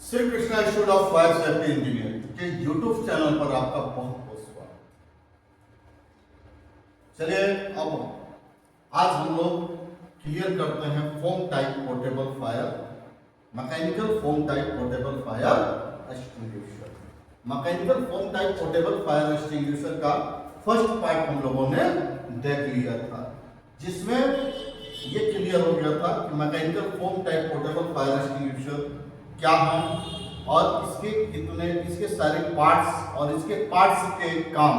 Shri Krishna institute of fire safety engineering के YouTube channel पर आपका बहुत बहुत स्वागत। चलिए अब आज हम लोग क्लियर करते हैं foam type portable fire, mechanical foam type portable fire extinguisher. Mechanical foam type portable fire extinguisher का फर्स्ट पार्ट हम लोगों ने देख लिया था, जिसमें ये क्लियर हो गया था कि mechanical foam type portable fire extinguisher क्या है और इसके सारे पार्ट्स और इसके पार्ट्स के काम,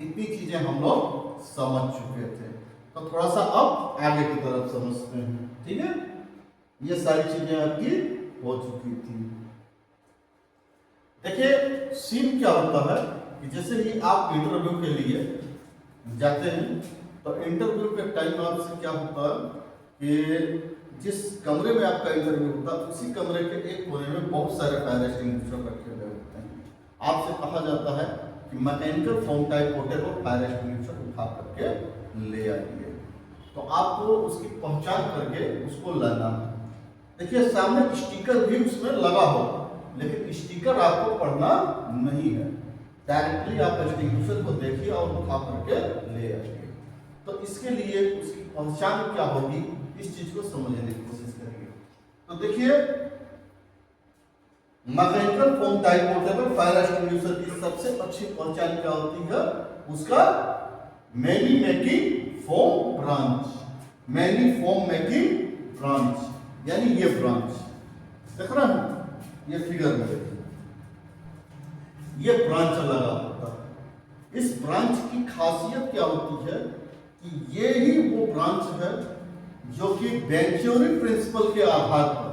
इतनी चीजें हम लोग समझ चुके थे। तो थोड़ा सा अब आगे की तरफ समझते हैं, ठीक है। ये सारी चीजें आपकी हो चुकी थी। देखिए सीन क्या होता है कि जैसे ही आप इंटरव्यू के लिए जाते हैं तो इंटरव्यू के टाइम आपसे क्या होता है कि जिस कमरे में आपका इंटरव्यू होता है उसी कमरे के एक कोने में बहुत सारे फायर एक्सटिंग्विशर रखे हुए होते हैं। आपसे कहा जाता है कि mechanical foam type portable fire extinguisher उठा करके ले आइए, तो आपको उसकी पहचान करके उसको लाना है। देखिए सामने स्टिकर भी उसमें लगा हो, लेकिन स्टिकर आपको पढ़ना नहीं है, डायरेक्टली आप एक्सटिंग्विशर को देखिए और उठा करके ले आइए। तो इसके लिए उसकी पहचान क्या होगी, इस चीज को समझने की कोशिश करेंगे। तो देखिए mechanical foam type portable fire extinguisher की सबसे अच्छी पहचान क्या होती है, उसका many making foam branch, many foam making branch, यानी ये ब्रांच देख रहे हैं, ये फिगर में देखिए, ये ब्रांच लगा होता है। इस ब्रांच की खासियत क्या होती है कि ये ही वो ब्रांच है जो कि वेंचुरी प्रिंसिपल के आधार पर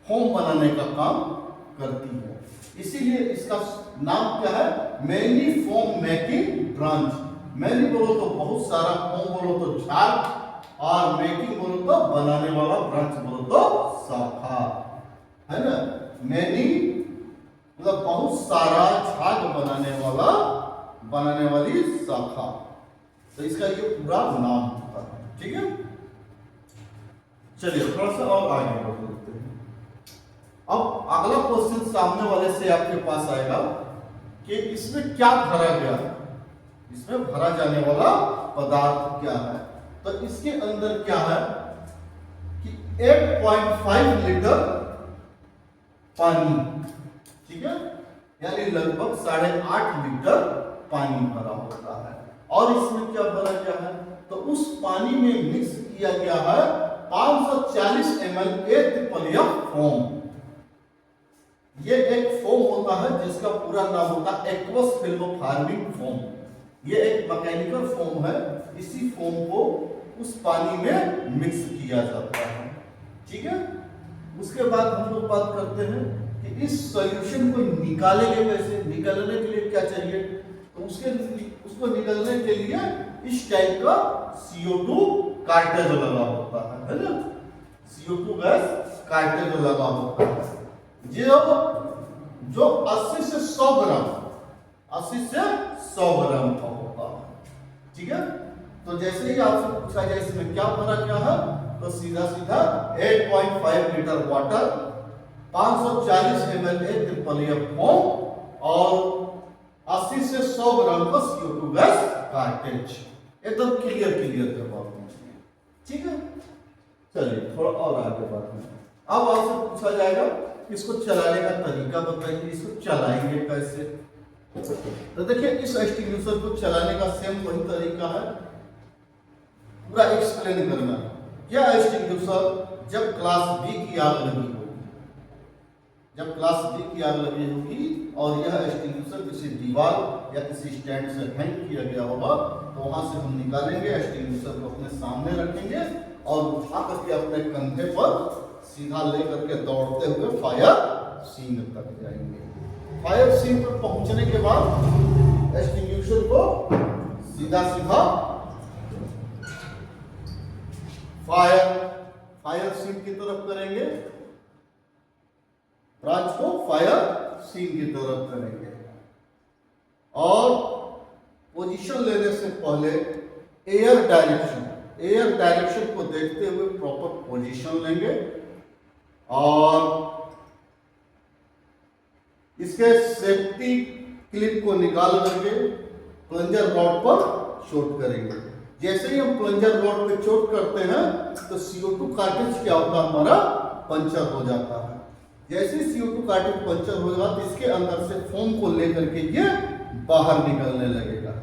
फोम बनाने का काम करती है। इसीलिए इसका नाम क्या है, many foam making branch. Many बोलो तो बहुत सारा, फोम बोलो तो झाग, और मेकिंग बोलो तो बनाने वाला, ब्रांच बोलो तो शाखा, है ना। मैनी मतलब बहुत सारा, झाग बनाने वाली शाखा, तो इसका ये पूरा नाम होता है, ठीक है। चलिए थोड़ा सा और आगे बढ़ते हैं। अब अगला क्वेश्चन सामने वाले से आपके पास आएगा कि इसमें क्या भरा गया है, इसमें भरा जाने वाला पदार्थ क्या है। तो इसके अंदर क्या है कि 8.5 लीटर पानी, ठीक है, यानी लगभग 8.5 लीटर पानी भरा होता है। और इसमें क्या भरा गया है, तो उस पानी में मिक्स किया गया है 540 ml AFFF फोम। ये एक फोम होता है जिसका पूरा नाम होता है एक्वस फिल्म फार्मिंग फोम। ये एक मैकेनिकल फोम है, इसी फोम को उस पानी में मिक्स किया जाता है, ठीक है। उसके बाद हम लोग बात करते हैं कि इस सॉल्यूशन को निकालेंगे कैसे, निकालने के लिए क्या चाहिए, तो उसको निकलने के लिए इस टाइप का CO2 कार्टेज लगा होता है ना, CO2 गैस कार्टेज लगा होता है, जो 80 से 100 ग्राम का होता है, ठीक है। तो जैसे ही आपसे पूछा जाए इसमें क्या भरा क्या है, तो सीधा 8.5 litre water, 540 ml AFFF foam और 80 से 100 ग्राम का CO2 गैस कार्टेज, एकदम क्लियर करवाते हैं, ठीक है। चलिए थोड़ा और आगे बढ़ते हैं। अब आपसे पूछा जाएगा इसको चलाने का तरीका बताइए, इसको चलाएंगे कैसे। तो देखिए इस एक्सटिंग्विशर को चलाने का सेम वही तरीका है, पूरा एक्सप्लेन करना। यह एक्सटिंग्विशर जब क्लास बी की आग लगी होगी, जब क्लास बी की आग लगी होगी और यह एक्सटिंग्विशर किसी दीवार या किसी स्टैंड से हैंग किया गया होगा, तो वहां से हम निकालेंगे, एक्सटिंग्विशर को अपने सामने रखेंगे और उठा करके अपने कंधे पर सीधा लेकर के दौड़ते हुए फायर सीन तक जाएंगे। फायर सीन पर पहुंचने के बाद एक्सटिंग्विशर को सीधा फायर सीन की तरफ करेंगे, ब्रांच को फायर सीन की तरफ करेंगे और पोजीशन लेने से पहले एयर डायरेक्शन को देखते हुए प्रॉपर पोजीशन लेंगे और इसके सेफ्टी क्लिप को निकाल करके प्लंजर रॉड पर चोट करेंगे। जैसे ही हम प्लंजर रॉड पे चोट करते हैं तो CO2 कार्ट्रिज क्या होता है, हमारा पंचर हो जाता है। जैसे ही CO2 कार्ट्रिज पंचर हो जाता है तो इसके अंदर से फोम को लेकर के ये बाहर निकलने लगेगा।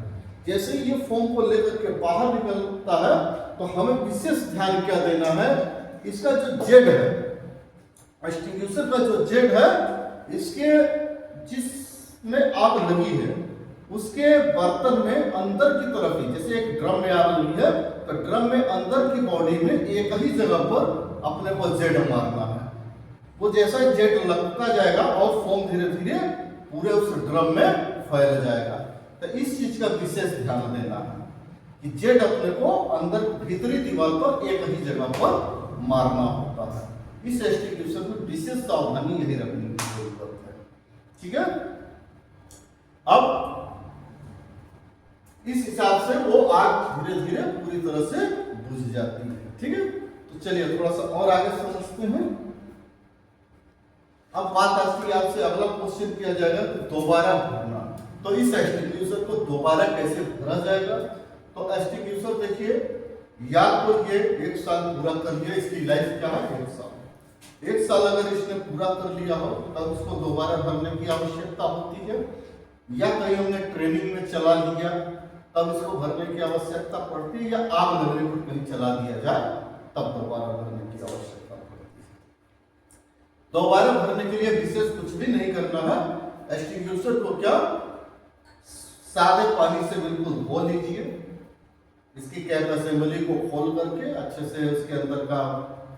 जैसे ही ये फोम को लेकर के बाहर निकलता है तो हमें विशेष ध्यान क्या देना है, इसका जो जेड है, एक्सटिंग्विशर का जो जेड है, इसके जिसमें आग लगी है उसके बर्तन में अंदर की तरफ ही, जैसे एक ड्रम में आग लगी है तो ड्रम में अंदर की बॉडी में एक ही जगह पर अपने को जेड मारना है। वो जैसा जेड लगता जाएगा और फोम धीरे धीरे पूरे उस ड्रम में फैल जाएगा। तो इस चीज का विशेष ध्यान देना है कि जेड अपने को अंदर भीतरी दीवार पर एक ही जगह पर मारना होता है। इस एक्सटिंग्विशर में विशेष सावधानी यही रखने की जरूरत है। ठीक है, अब इस हिसाब से वो आग धीरे धीरे पूरी तरह से बुझ जाती है। ठीक है, तो चलिए थोड़ा सा और आगे समझते हैं। अब बात आती है आपसे अगला क्वेश्चन किया जाएगा कि दोबारा भरना। तो इस एक्सटिंग्विशर को दोबारा कैसे भरा जाएगा? तो एक्सटिंग्विशर देखिए, या तो ये 1 साल पूरा कर लिया, इसकी लाइफ क्या है 1 साल। 1 साल अगर इसने पूरा कर लिया हो तब इसको दोबारा भरने की आवश्यकता होती है, या कहीं हमने ट्रेनिंग में चला लिया तब इसको भरने की आवश्यकता पड़ती है, या आग लगने पर कहीं चला दिया जाए तब दोबारा भरने की आवश्यकता पड़ती है। दोबारा भरने के लिए विशेष कुछ भी नहीं करना है। एक्सटिंग्विशर को क्या सादे पानी से बिल्कुल धो लीजिए, इसकी कैप असेंबली को खोल करके अच्छे से उसके अंदर का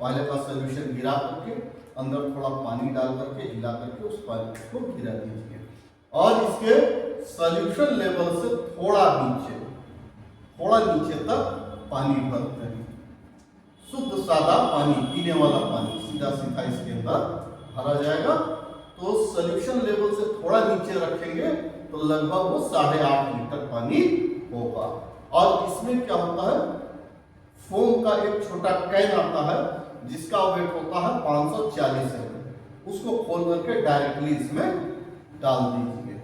पहले का सोल्यूशन गिरा करके अंदर थोड़ा पानी डाल करके हिला करके उस पानी को गिरा दीजिए और इसके सॉल्यूशन लेवल से थोड़ा नीचे तक पानी भरते हैं। शुद्ध सादा पानी, पीने वाला पानी सीधा सीधा इसके अंदर भरा जाएगा। तो सॉल्यूशन लेवल से थोड़ा नीचे रखेंगे तो लगभग वो 8.5 लीटर पानी होगा। और इसमें क्या होता है, फोम का एक छोटा कैन आता है जिसका वेट होता है 540 ml। उसको खोल करके डायरेक्टली इसमें डाल दीजिए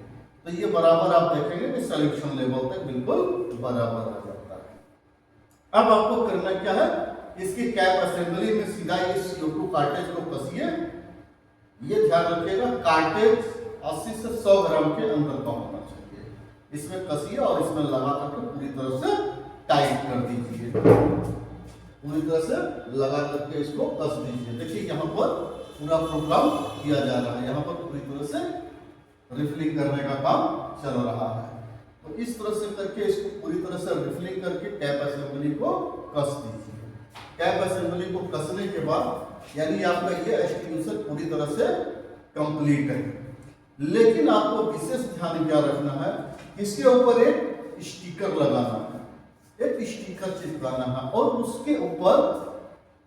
तो ये बराबर आप देखेंगे कि सॉल्यूशन लेवल तक बिल्कुल बराबर आ जाता है। अब आपको करना क्या है, इसकी कैप असेंबली में सीधा ये CO2 कार्टेज को कसिए। ये ध्यान रखिएगा कार्टेज 80 से 100 ग्राम के अंदर का होना चाहिए। इसमें कसिए और इसमें लगा करके पूरी तरह से टाइट कर दीजिए, पूरी तरह से लगा करके इसको कस दीजिए। देखिए यहाँ पर पूरा प्रोग्राम किया जा रहा है, यहाँ पर पूरी तरह से रिफिलिंग करने का काम चल रहा है। तो इस तरह से करके इसको पूरी तरह से रिफिलिंग करके कैप असेंबली को कस दीजिए। कैप असेंबली को कसने के बाद यानी आपका ये एक्सटिंग्विशर पूरी तरह से कंप्लीट है। लेकिन आपको विशेष ध्यान क्या रखना है, इसके ऊपर एक स्टिकर लगाना है, एक स्टिकर चिपकाना है और उसके ऊपर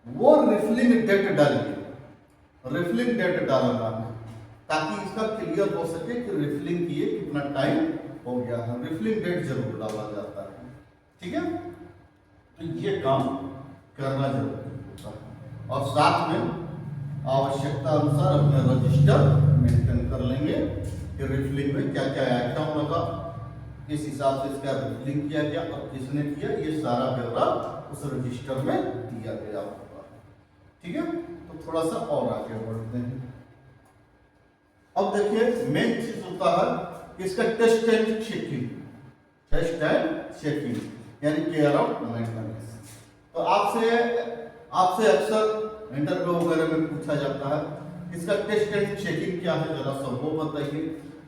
वो रिफिलिंग डेट डालिए, रिफिलिंग डेट डालना है ताकि इसका क्लियर हो सके कि रिफिलिंग किए कितना टाइम हो गया है। रिफिलिंग डेट जरूर डाला जाता है। ठीक है, तो ये काम करना जरूरी होता है और साथ में आवश्यकता अनुसार अपने रजिस्टर मेंटेन कर लेंगे कि रिफिलिंग में क्या क्या आइटम लगा, किस हिसाब से इसका रिफिलिंग किया गया और किसने किया, ये सारा ब्यौरा उस रजिस्टर में दिया गया होगा। ठीक है, तो थोड़ा सा और आगे बढ़ते हैं। अब देखिए मेन चीज होता है कि इसका test and checking, test and checking यानी केयर ऑफ मेंटेनेंस। तो आपसे अक्सर इंटरव्यू वगैरह में पूछा जाता है इसका टेस्ट एंड चेकिंग क्या है, जरा सा वो बताइए।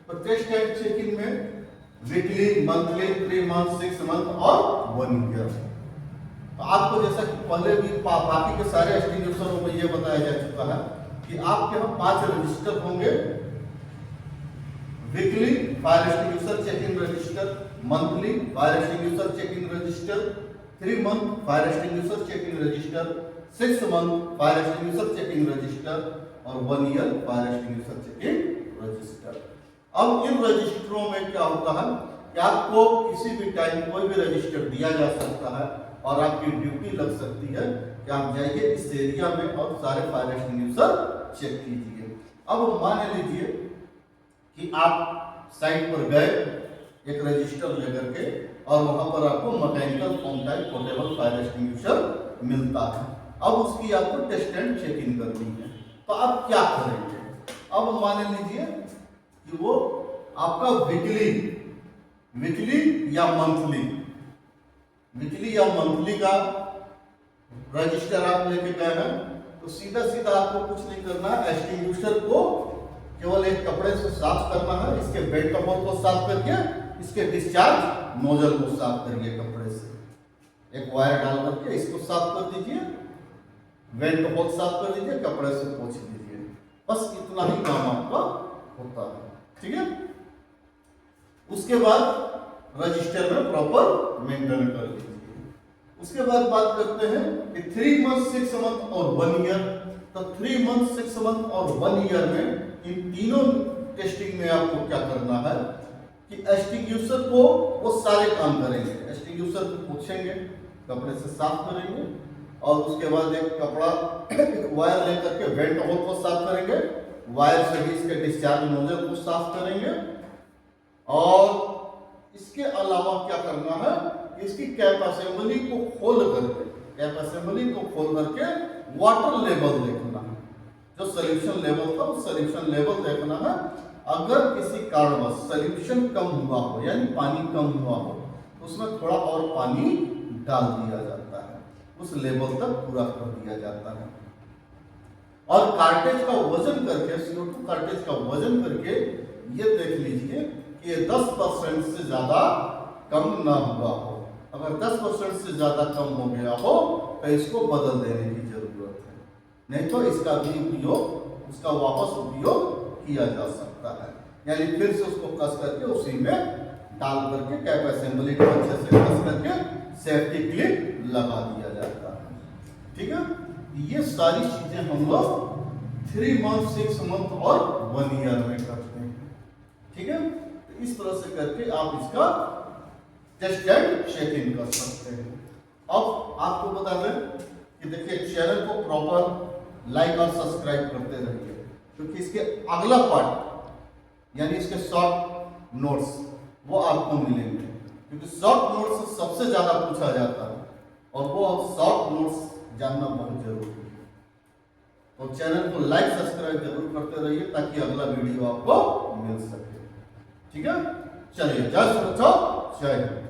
तो टेस्ट एंड चेकिंग में वीकली, मंथली, 3 मंथ, 6 मंथ और 1 ईयर। तो आपको जैसा कि पहले भी बाकी के सारे एक्सटिंग्विशरों में ये बताया जा चुका है कि आपके यहाँ 5 रजिस्टर होंगे। Weekly fire extinguisher checking register, monthly fire extinguisher checking register, 3 month fire extinguisher checking register, 6 month fire extinguisher checking register और 1 year fire extinguisher checking register. अब इन रजिस्टरों में क्या होता है कि आपको किसी भी टाइम कोई भी रजिस्टर दिया जा सकता है और आपकी ड्यूटी लग सकती है कि आप जाइए इस एरिया में और सारे फायर एक्सटिंग्विशर चेक कीजिए। अब मान लीजिए कि आप साइट पर गए एक रजिस्टर लेकर के और वहां पर आपको mechanical foam type portable fire extinguisher मिलता है। अब उसकी आपको टेस्ट एंड चेकिंग करनी है। तो आप क्या करेंगे? अब मान लीजिए कि वो आपका वीकली या मंथली का रजिस्टर आप लेके गए हैं, तो सीधा आपको कुछ नहीं करना है। एक्सटिंग्विशर को केवल एक कपड़े से साफ करना है। इसके बेड कवर को साफ करके इसके डिस्चार्ज नोजल को साफ करिए कपड़े से। एक वायर डाल करके इसको साफ कर दीजिए, वेंट होल साफ कर दीजिए, कपड़े से पोंछ दीजिए। बस इतना ही काम आपका होता है, ठीक है। उसके बाद रजिस्टर में प्रॉपर मेंटेन कर लीजिए। उसके बाद बात करते हैं कि 3 मंथ 6 मंथ और 1 ईयर। तो 3 मंथ 6 मंथ और 1 ईयर में इन तीनों टेस्टिंग में आपको क्या करना है कि एक्सटिंग्विशर को वो सारे काम करेंगे। एक्सटिंग्विशर को पोंछेंगे, कपड़े से साफ करेंगे और उसके बाद एक कपड़ा वायर लेकर के वेंट होल को साफ करेंगे, वायर से भी इसके डिस्चार्ज नोजल को साफ करेंगे। और इसके अलावा क्या करना है, इसकी कैप असेंबली को खोल करके वाटर लेवल देखना है। जो सोल्यूशन लेवल था उस सोल्यूशन लेवल देखना है। अगर किसी कारणवश सोल्यूशन कम हुआ हो यानी पानी कम हुआ हो तो उसमें थोड़ा और पानी डाल दिया जाता है, उस लेवल तक पूरा कर दिया जाता है। और कार्टेज का वजन करके CO2 कार्टेज का वजन करके ये देख लीजिए कि ये 10% से ज्यादा कम ना हुआ हो। अगर 10% से ज्यादा कम हो गया हो तो इसको बदल देने की जरूरत है, नहीं तो इसका भी उपयोग, उसका वापस उपयोग किया जा सकता है। यानी फिर से उसको कस करके उसी में डाल करके कैप असेंबली को अच्छे से कस करके सेफ्टी क्लिप लगा दिया जाता है, ठीक है। ये सारी चीजें हम लोग 3 मंथ 6 मंथ और 1 ईयर में करते हैं, ठीक है। तो इस तरह से करके आप इसका टेस्ट एंड चेकिंग कर सकते हैं। अब आपको बता दें कि देखिए चैनल को प्रॉपर लाइक और सब्सक्राइब करते रहिए, क्योंकि इसके अगला पार्ट यानी इसके शॉर्ट नोट्स वो आपको मिलेंगे, क्योंकि शॉर्ट नोट्स सबसे ज्यादा पूछा जाता है और वो शॉर्ट नोट्स जानना बहुत जरूरी है। तो चैनल को लाइक सब्सक्राइब जरूर करते रहिए ताकि अगला वीडियो आपको मिल सके, ठीक है। चलिए, जय सुरक्षा, जय हिंद।